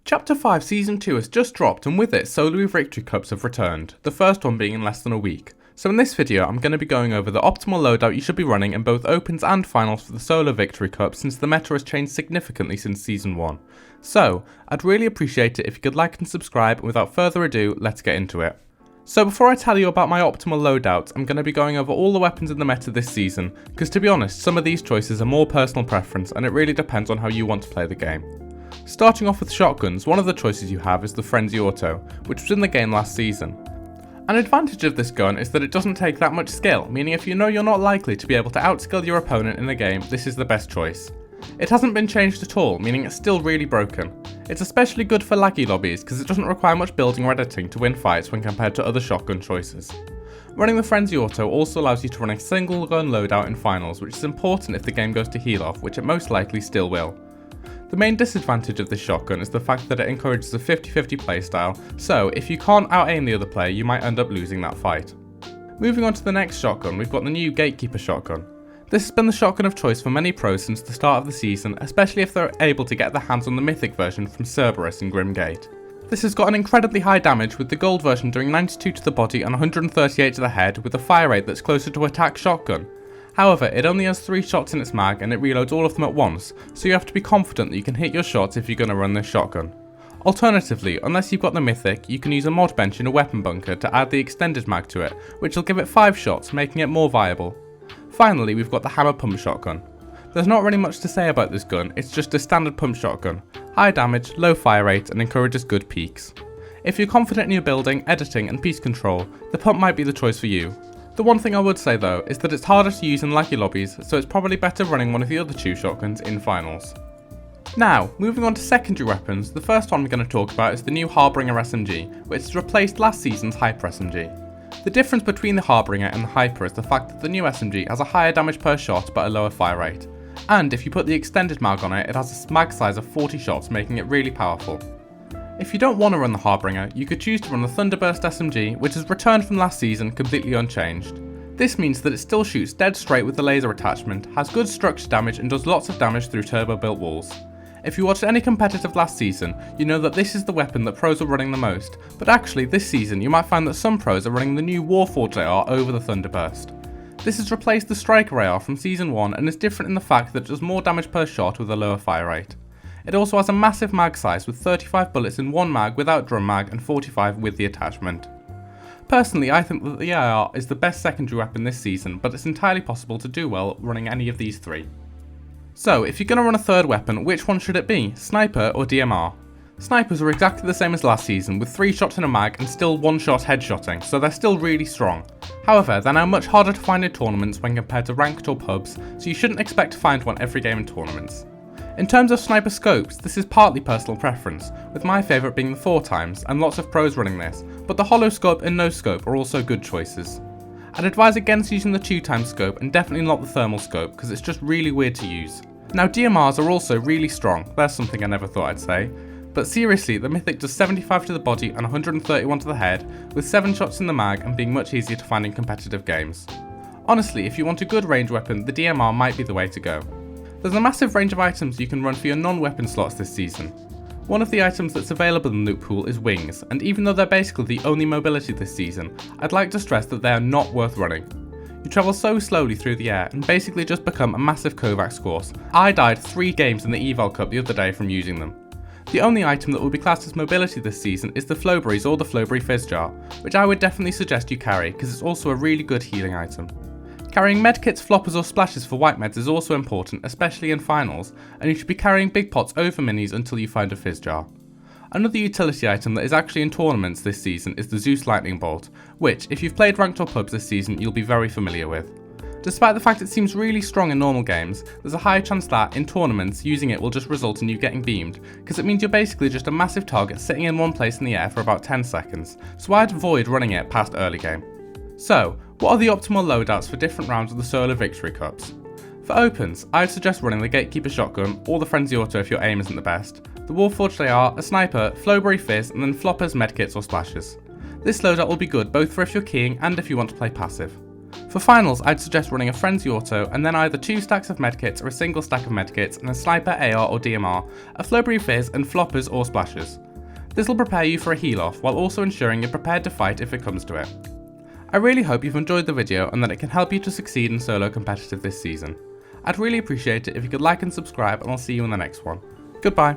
Chapter 5 Season 2 has just dropped, and with it, solo victory cups have returned, the first one being in less than a week. So in this video, I'm going to be going over the optimal loadout you should be running in both opens and finals for the solo victory cup, since the meta has changed significantly since Season 1. So, I'd really appreciate it if you could like and subscribe, and without further ado, let's get into it. So before I tell you about my optimal loadouts, I'm going to be going over all the weapons in the meta this season, because to be honest, some of these choices are more personal preference, and it really depends on how you want to play the game. Starting off with shotguns, one of the choices you have is the Frenzy Auto, which was in the game last season. An advantage of this gun is that it doesn't take that much skill, meaning if you know you're not likely to be able to outskill your opponent in the game, this is the best choice. It hasn't been changed at all, meaning it's still really broken. It's especially good for laggy lobbies because it doesn't require much building or editing to win fights when compared to other shotgun choices. Running the Frenzy Auto also allows you to run a single gun loadout in finals, which is important if the game goes to heal off, which it most likely still will. The main disadvantage of this shotgun is the fact that it encourages a 50-50 playstyle, so if you can't out-aim the other player, you might end up losing that fight. Moving on to the next shotgun, we've got the new Gatekeeper shotgun. This has been the shotgun of choice for many pros since the start of the season, especially if they're able to get their hands on the mythic version from Cerberus in Grimgate. This has got an incredibly high damage, with the gold version doing 92 to the body and 138 to the head, with a fire rate that's closer to attack shotgun. However, it only has 3 shots in its mag and it reloads all of them at once, so you have to be confident that you can hit your shots if you're going to run this shotgun. Alternatively, unless you've got the mythic, you can use a mod bench in a weapon bunker to add the extended mag to it, which will give it 5 shots, making it more viable. Finally, we've got the Hammer Pump shotgun. There's not really much to say about this gun, it's just a standard pump shotgun. High damage, low fire rate, and encourages good peaks. If you're confident in your building, editing, and piece control, the pump might be the choice for you. The one thing I would say though is that it's harder to use in laggy lobbies, so it's probably better running one of the other 2 shotguns in finals. Now, moving on to secondary weapons, the first one I'm going to talk about is the new Harbinger SMG, which has replaced last season's Hyper SMG. The difference between the Harbinger and the Hyper is the fact that the new SMG has a higher damage per shot but a lower fire rate. And if you put the extended mag on it, it has a mag size of 40 shots, making it really powerful. If you don't want to run the Harbinger, you could choose to run the Thunderburst SMG, which has returned from last season completely unchanged. This means that it still shoots dead straight with the laser attachment, has good structure damage and does lots of damage through turbo built walls. If you watched any competitive last season, you know that this is the weapon that pros are running the most, but actually this season you might find that some pros are running the new Warforged AR over the Thunderburst. This has replaced the Striker AR from season 1 and is different in the fact that it does more damage per shot with a lower fire rate. It also has a massive mag size with 35 bullets in one mag without drum mag and 45 with the attachment. Personally, I think that the AR is the best secondary weapon this season, but it's entirely possible to do well running any of these 3. So, if you're going to run a third weapon, which one should it be? Sniper or DMR? Snipers are exactly the same as last season, with 3 shots in a mag and still 1-shot headshotting, so they're still really strong. However, they're now much harder to find in tournaments when compared to ranked or pubs, so you shouldn't expect to find one every game in tournaments. In terms of sniper scopes, this is partly personal preference, with my favourite being the 4x, and lots of pros running this, but the hollow scope and no scope are also good choices. I'd advise against using the 2x scope and definitely not the thermal scope, because it's just really weird to use. Now DMRs are also really strong, that's something I never thought I'd say, but seriously, the Mythic does 75 to the body and 131 to the head, with 7 shots in the mag and being much easier to find in competitive games. Honestly, if you want a good range weapon, the DMR might be the way to go. There's a massive range of items you can run for your non-weapon slots this season. One of the items that's available in the loot pool is wings, and even though they're basically the only mobility this season, I'd like to stress that they are not worth running. You travel so slowly through the air and basically just become a massive Kovacs course. I died 3 games in the Eval Cup the other day from using them. The only item that will be classed as mobility this season is the Flowberries or the Flowberry Fizz Jar, which I would definitely suggest you carry because it's also a really good healing item. Carrying medkits, floppers or splashes for white meds is also important, especially in finals, and you should be carrying big pots over minis until you find a Fizz Jar. Another utility item that is actually in tournaments this season is the Zeus Lightning Bolt, which, if you've played ranked or pubs this season, you'll be very familiar with. Despite the fact it seems really strong in normal games, there's a high chance that, in tournaments, using it will just result in you getting beamed, because it means you're basically just a massive target sitting in one place in the air for about 10 seconds, so I'd avoid running it past early game. So, what are the optimal loadouts for different rounds of the solo victory cups? For opens, I'd suggest running the Gatekeeper shotgun, or the Frenzy Auto if your aim isn't the best, the Warforged AR, a sniper, Flowberry Fizz, and then floppers, medkits or splashes. This loadout will be good both for if you're keying and if you want to play passive. For finals, I'd suggest running a frenzy auto and then either 2 stacks of medkits or a single stack of medkits and a sniper, AR or DMR, a flowberry fizz and floppers or splashes. This will prepare you for a heal off while also ensuring you're prepared to fight if it comes to it. I really hope you've enjoyed the video and that it can help you to succeed in solo competitive this season. I'd really appreciate it if you could like and subscribe, and I'll see you in the next one. Goodbye.